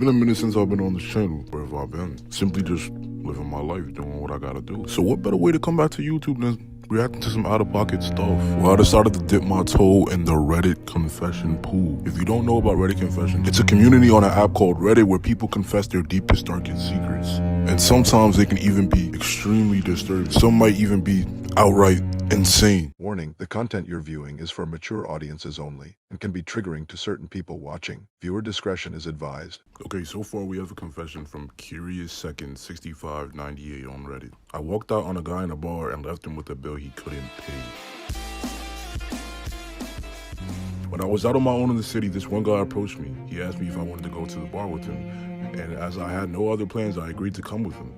been a minute since I've been on this channel. Where have I been? Simply just living my life, doing what I gotta do. So what better way to come back to YouTube than reacting to some out-of-pocket stuff? Well, I decided to dip my toe in the Reddit confession pool. If you don't know about Reddit confessions, it's a community on an app called Reddit where people confess their deepest, darkest secrets. And sometimes they can even be extremely disturbing. Some might even be outright insane. Warning, the content you're viewing is for mature audiences only and can be triggering to certain people watching. Viewer discretion is advised. Okay, so far we have a confession from Curious Second 6598 on Reddit. I walked out on a guy in a bar and left him with a bill he couldn't pay. When I was out on my own in the city, this one guy approached me. He asked me if I wanted to go to the bar with him. And as I had no other plans, I agreed to come with him.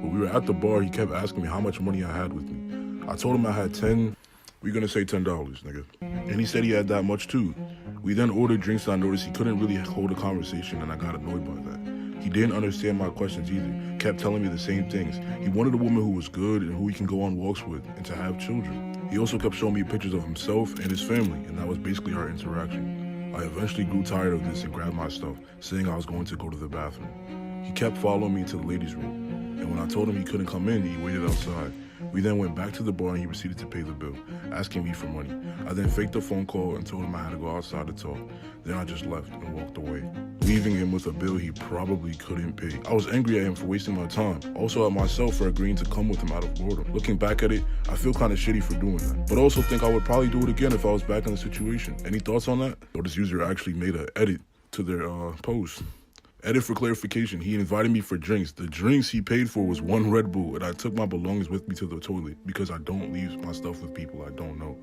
When we were at the bar, he kept asking me how much money I had with me. I told him I had we're gonna say $10, nigga. And he said he had that much too. We then ordered drinks and I noticed he couldn't really hold a conversation and I got annoyed by that. He didn't understand my questions either, kept telling me the same things. He wanted a woman who was good and who he can go on walks with and to have children. He also kept showing me pictures of himself and his family, and that was basically our interaction. I eventually grew tired of this and grabbed my stuff, saying I was going to go to the bathroom. He kept following me to the ladies' room, and when I told him he couldn't come in, he waited outside. We then went back to the bar and he proceeded to pay the bill, asking me for money. I then faked a phone call and told him I had to go outside to talk. Then I just left and walked away, leaving him with a bill he probably couldn't pay. I was angry at him for wasting my time, also at myself for agreeing to come with him out of boredom. Looking back at it, I feel kind of shitty for doing that, but also think I would probably do it again if I was back in the situation. Any thoughts on that? Or this user actually made an edit to their post. Edit for clarification, he invited me for drinks. The drinks he paid for was 1 Red Bull, and I took my belongings with me to the toilet because I don't leave my stuff with people I don't know.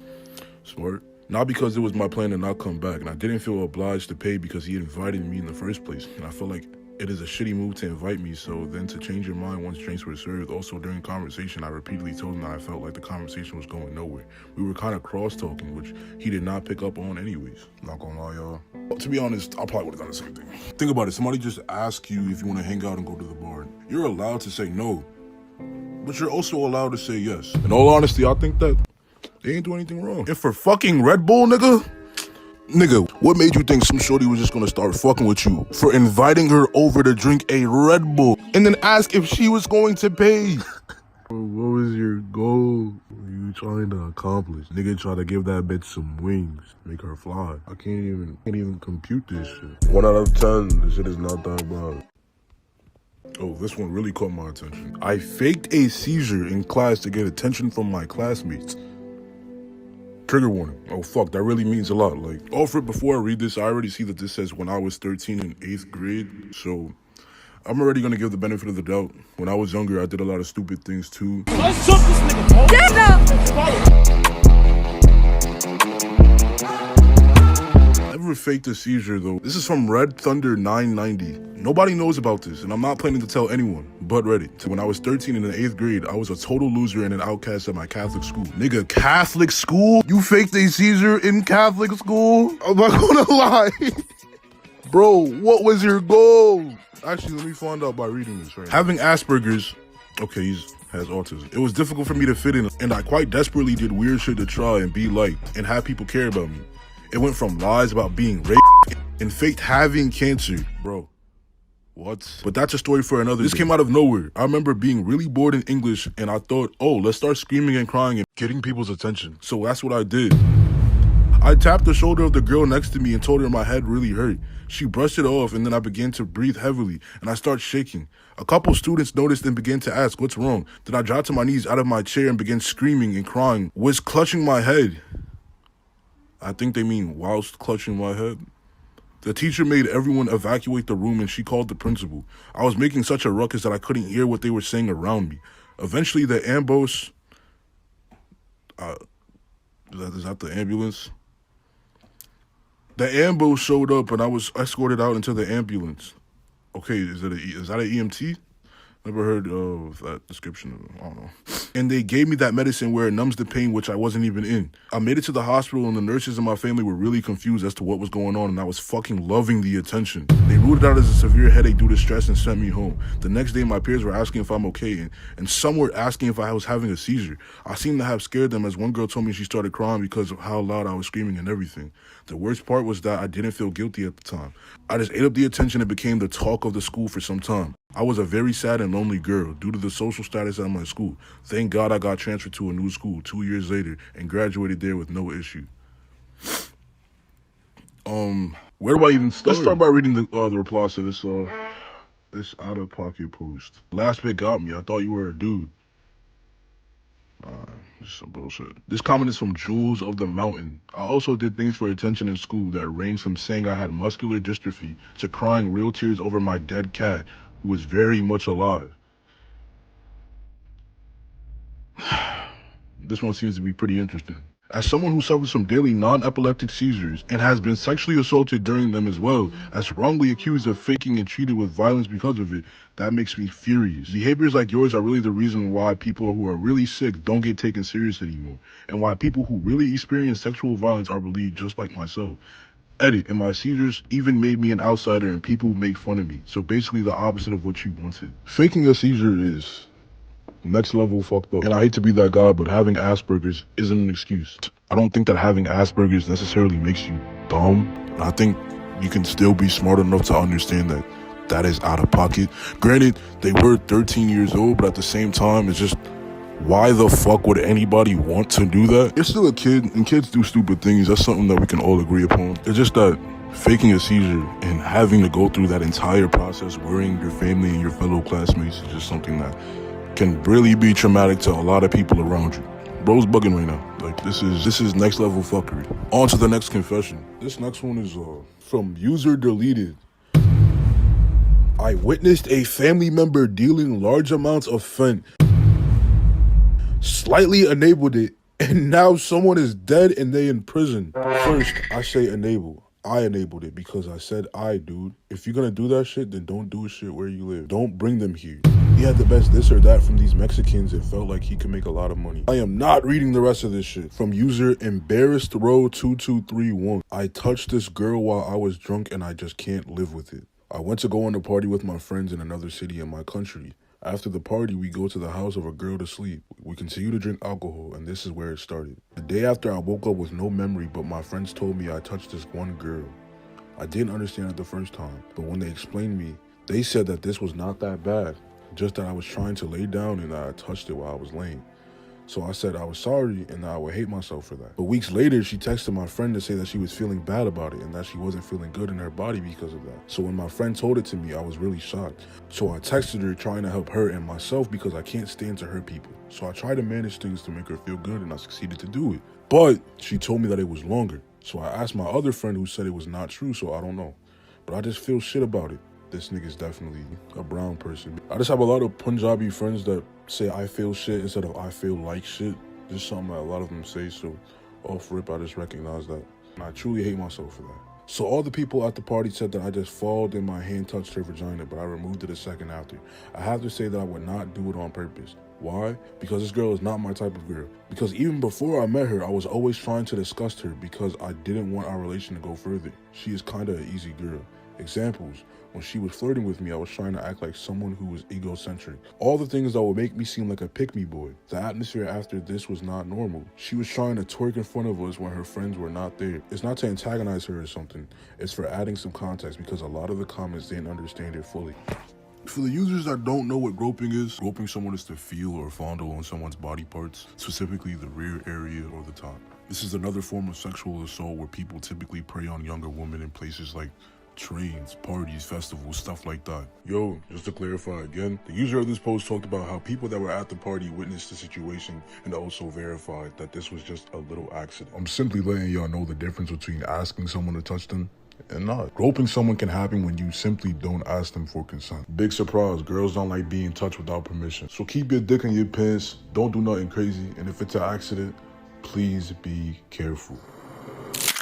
Smart. Not because it was my plan to not come back, and I didn't feel obliged to pay because he invited me in the first place. And I feel like it is a shitty move to invite me, so then to change your mind once drinks were served. Also during conversation, I repeatedly told him that I felt like the conversation was going nowhere. We were kind of cross-talking, which he did not pick up on anyways. Not gonna lie, y'all. To be honest, I probably would have done the same thing. Think about it, somebody just asks you if you want to hang out and go to the bar. You're allowed to say no, but you're also allowed to say yes. In all honesty, I think that they ain't do anything wrong. And for fucking Red Bull, nigga, what made you think some shorty was just gonna start fucking with you for inviting her over to drink a Red Bull and then ask if she was going to pay? What was your goal? What were you trying to accomplish? Nigga try to give that bitch some wings, make her fly. I can't even compute this shit. 1 out of 10, this shit is not that bad. Oh, this one really caught my attention. I faked a seizure in class to get attention from my classmates. Trigger warning. Oh fuck, that really means a lot. Like, Alfred, before I read this, I already see that this says when I was 13 in 8th grade. So I'm already gonna give the benefit of the doubt. When I was younger, I did a lot of stupid things too. Let's jump this nigga, Never faked a seizure though. This is from Red Thunder 990. Nobody knows about this, and I'm not planning to tell anyone but Reddit. So when I was 13 in the 8th grade, I was a total loser and an outcast at my Catholic school. Nigga, Catholic school? You faked a seizure in Catholic school? I'm not gonna lie. Bro, what was your goal? Actually, let me find out by reading this right now. Having Asperger's, okay, he has autism. It was difficult for me to fit in, and I quite desperately did weird shit to try and be liked and have people care about me. It went from lies about being raped and faked having cancer. Bro, what? But that's a story for another day. This came out of nowhere. I remember being really bored in English and I thought, oh, let's start screaming and crying and getting people's attention. So that's what I did. I tapped the shoulder of the girl next to me and told her my head really hurt. She brushed it off and then I began to breathe heavily and I started shaking. A couple students noticed and began to ask, what's wrong? Then I dropped to my knees out of my chair and began screaming and crying, was clutching my head. I think they mean whilst clutching my head. The teacher made everyone evacuate the room and she called the principal. I was making such a ruckus that I couldn't hear what they were saying around me. Eventually the ambush, is that the ambulance? The ambush showed up and I was escorted out into the ambulance. Okay, is that an EMT? Never heard of that description. I don't know. and they gave me that medicine where it numbs the pain, which I wasn't even in. I made it to the hospital, and the nurses in my family were really confused as to what was going on, and I was fucking loving the attention. They ruled it out as a severe headache due to stress and sent me home. The next day, my peers were asking if I'm okay, and some were asking if I was having a seizure. I seemed to have scared them, as one girl told me she started crying because of how loud I was screaming and everything. The worst part was that I didn't feel guilty at the time. I just ate up the attention and became the talk of the school for some time. I was a very sad and lonely girl due to the social status at my school. Thank God I got transferred to a new school 2 years later and graduated there with no issue. Where do I even start? Let's start by reading the replies to this out of pocket post. Last bit got me. I thought you were a dude. This is some bullshit. This comment is from Jules of the Mountain. I also did things for attention in school that ranged from saying I had muscular dystrophy to crying real tears over my dead cat, who was very much alive. This one seems to be pretty interesting. As someone who suffers from daily non-epileptic seizures and has been sexually assaulted during them as well as wrongly accused of faking and treated with violence because of it, that makes me furious. Behaviors like yours are really the reason why people who are really sick don't get taken serious anymore, and why people who really experience sexual violence are believed just like myself. Edit, and my seizures even made me an outsider and people make fun of me. So basically the opposite of what you wanted. Faking a seizure is next level fucked up. And I hate to be that guy, but having Asperger's isn't an excuse. I don't think that having Asperger's necessarily makes you dumb. And I think you can still be smart enough to understand that that is out of pocket. Granted, they were 13 years old, but at the same time, it's just, why the fuck would anybody want to do that? You're still a kid, and kids do stupid things. That's something that we can all agree upon. It's just that faking a seizure and having to go through that entire process, worrying your family and your fellow classmates, is just something that can really be traumatic to a lot of people around you. Bro's bugging right now. Like, this is next level fuckery. On to the next confession. This next one is from user deleted. I witnessed a family member dealing large amounts of fent, slightly enabled it, and now someone is dead and they in prison. First, I say enable. I enabled it because I said dude. If you're gonna do that shit, then don't do shit where you live. Don't bring them here. He had the best this or that from these Mexicans and felt like he could make a lot of money. I am not reading the rest of this shit. From user embarrassed row 2231. I touched this girl while I was drunk and I just can't live with it. I went to go on a party with my friends in another city in my country. After the party, we go to the house of a girl to sleep. We continue to drink alcohol, and this is where it started. The day after, I woke up with no memory, but my friends told me I touched this one girl. I didn't understand it the first time, but when they explained me, they said that this was not that bad, just that I was trying to lay down and I touched it while I was laying. So I said I was sorry and that I would hate myself for that. But weeks later, she texted my friend to say that she was feeling bad about it and that she wasn't feeling good in her body because of that. So when my friend told it to me, I was really shocked. So I texted her trying to help her and myself because I can't stand to hurt people. So I tried to manage things to make her feel good and I succeeded to do it. But she told me that it was longer. So I asked my other friend who said it was not true, so I don't know. But I just feel shit about it. This nigga's definitely a brown person. I just have a lot of Punjabi friends that say I feel shit instead of I feel like shit. Just something that a lot of them say, so off rip, I just recognize that. And I truly hate myself for that. So all the people at the party said that I just followed and my hand touched her vagina, but I removed it a second after. I have to say that I would not do it on purpose. Why? Because this girl is not my type of girl. Because even before I met her, I was always trying to disgust her because I didn't want our relation to go further. She is kind of an easy girl. Examples. When she was flirting with me, I was trying to act like someone who was egocentric. All the things that would make me seem like a pick-me boy. The atmosphere after this was not normal. She was trying to twerk in front of us when her friends were not there. It's not to antagonize her or something. It's for adding some context because a lot of the comments didn't understand it fully. For the users that don't know what groping is, groping someone is to feel or fondle on someone's body parts, specifically the rear area or the top. This is another form of sexual assault where people typically prey on younger women in places like trains, parties, festivals, stuff like that. Yo, just to clarify again, the user of this post talked about how people that were at the party witnessed the situation and also verified that this was just a little accident. I'm simply letting y'all know the difference between asking someone to touch them and not. Groping someone can happen when you simply don't ask them for consent. Big surprise, girls don't like being touched without permission. So keep your dick in your pants, don't do nothing crazy, and if it's an accident, please be careful.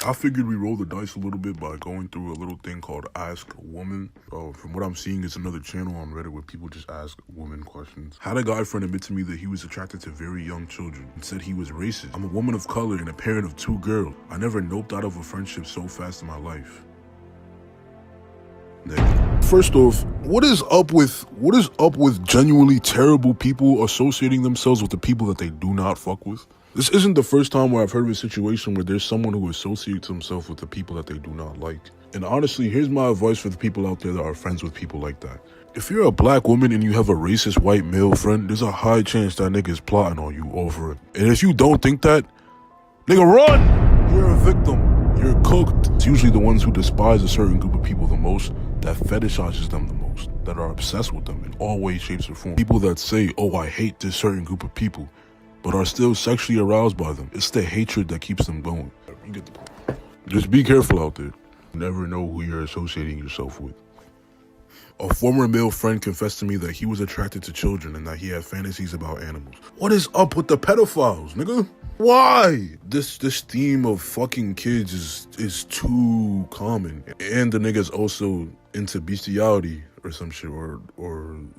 I figured we roll the dice a little bit by going through a little thing called Ask Woman. From what I'm seeing, it's another channel on Reddit where people just ask women questions. Had a guy friend admit to me that he was attracted to very young children and said he was racist. I'm a woman of color and a parent of 2 girls. I never noped out of a friendship so fast in my life. First off, what is up with genuinely terrible people associating themselves with the people that they do not fuck with? This isn't the first time where I've heard of a situation where there's someone who associates himself with the people that they do not like. And honestly, here's my advice for the people out there that are friends with people like that. If you're a black woman and you have a racist white male friend, there's a high chance that nigga is plotting on you over it. And if you don't think that, nigga, run! You're a victim. You're cooked. It's usually the ones who despise a certain group of people the most that fetishizes them the most, that are obsessed with them in all ways, shapes, or forms. People that say, oh, I hate this certain group of people, but are still sexually aroused by them. It's the hatred that keeps them going. You get the point. Just be careful out there. You never know who you're associating yourself with. A former male friend confessed to me that he was attracted to children and that he had fantasies about animals. What is up with the pedophiles, nigga? Why? This theme of fucking kids is too common. And the nigga's also into bestiality or some shit, or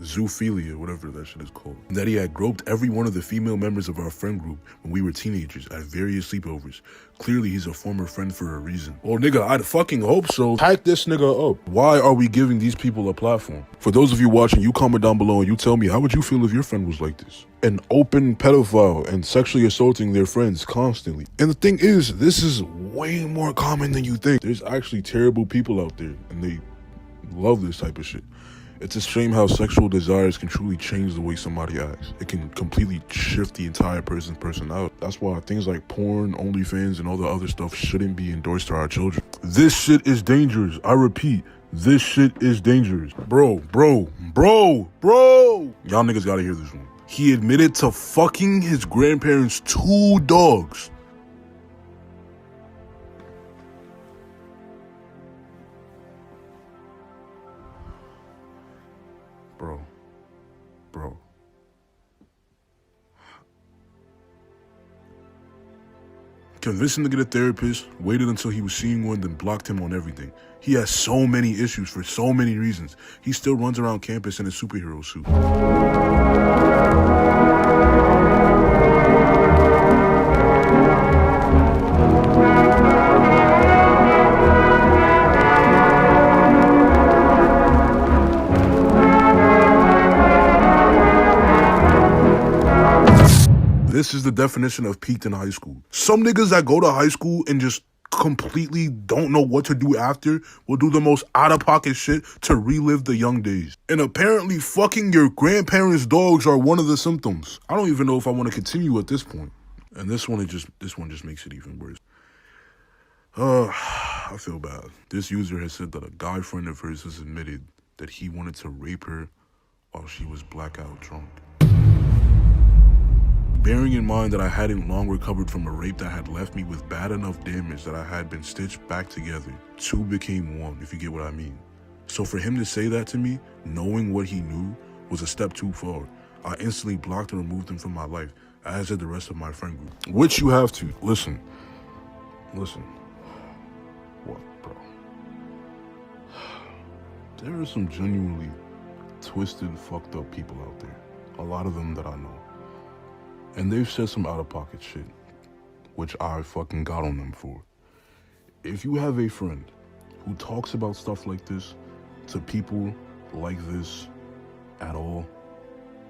zoophilia, whatever that shit is called. And that he had groped every one of the female members of our friend group when we were teenagers at various sleepovers. Clearly, he's a former friend for a reason. Oh, nigga, I'd fucking hope so. Hack this nigga up. Why are we giving these people a platform? For those of you watching, you comment down below and you tell me, how would you feel if your friend was like this? An open pedophile and sexually assaulting their friends constantly. And the thing is, this is way more common than you think. There's actually terrible people out there and they love this type of shit. It's a shame how sexual desires can truly change the way somebody acts. It can completely shift the entire person's personality. That's why things like porn, OnlyFans, and all the other stuff shouldn't be endorsed to our children. This shit is dangerous. I repeat, this shit is dangerous. Bro. Y'all niggas gotta hear this one. He admitted to fucking his grandparents' 2 dogs. Bro. Convinced him to get a therapist, waited until he was seeing one, then blocked him on everything. He has so many issues for so many reasons. He still runs around campus in a superhero suit. This is the definition of peaked in high school. Some niggas that go to high school and just completely don't know what to do after will do the most out-of-pocket shit to relive the young days. And apparently fucking your grandparents' dogs are one of the symptoms. I don't even know if I want to continue at this point. And this one just makes it even worse. I feel bad. This user has said that a guy friend of hers has admitted that he wanted to rape her while she was blackout drunk. Bearing in mind that I hadn't long recovered from a rape that had left me with bad enough damage that I had been stitched back together, 2 became 1, if you get what I mean. So for him to say that to me, knowing what he knew, was a step too far. I instantly blocked and removed him from my life, as did the rest of my friend group. Which you have to. Listen. What, bro? There are some genuinely twisted, fucked up people out there. A lot of them that I know. And they've said some out-of-pocket shit, which I fucking got on them for. If you have a friend who talks about stuff like this to people like this at all,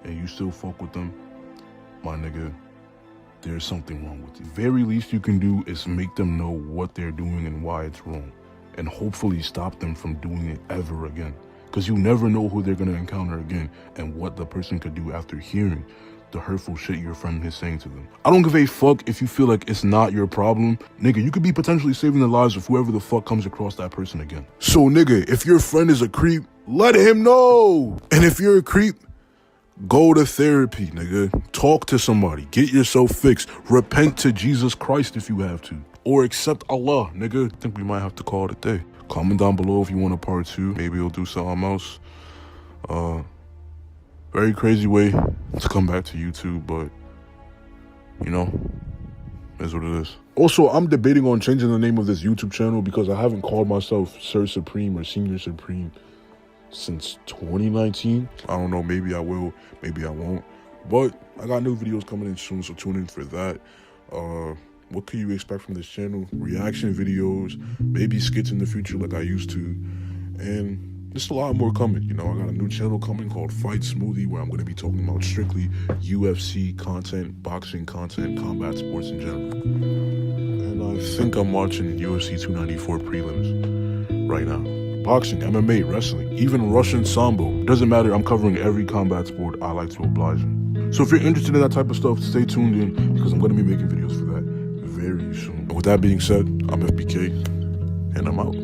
and you still fuck with them, my nigga, there's something wrong with you. Very least you can do is make them know what they're doing and why it's wrong, and hopefully stop them from doing it ever again. Because you never know who they're gonna encounter again and what the person could do after hearing the hurtful shit your friend is saying to them. I don't give a fuck if you feel like it's not your problem. Nigga, you could be potentially saving the lives of whoever the fuck comes across that person again. So nigga, if your friend is a creep, let him know. And if you're a creep, go to therapy, nigga. Talk to somebody. Get yourself fixed. Repent to Jesus Christ if you have to. Or accept Allah, nigga. I think we might have to call it a day. Comment down below if you want a part 2. Maybe we'll do something else. Very crazy way to come back to YouTube, but, you know, Is what it is. Also, I'm debating on changing the name of this YouTube channel because I haven't called myself Sir Supreme or Senior Supreme since 2019. I don't know, maybe I will, maybe I won't. But I got new videos coming in soon, so tune in for that. What can you expect from this channel? Reaction videos, maybe skits in the future like I used to. And there's a lot more coming. You know, I got a new channel coming called Fight Smoothie where I'm going to be talking about strictly UFC content, boxing content, combat sports in general. And I think I'm watching UFC 294 prelims right now. Boxing, MMA, wrestling, even Russian Sambo. Doesn't matter, I'm covering every combat sport I like to oblige in. So if you're interested in that type of stuff, stay tuned in because I'm going to be making videos for that very soon. And with that being said, I'm FBK and I'm out.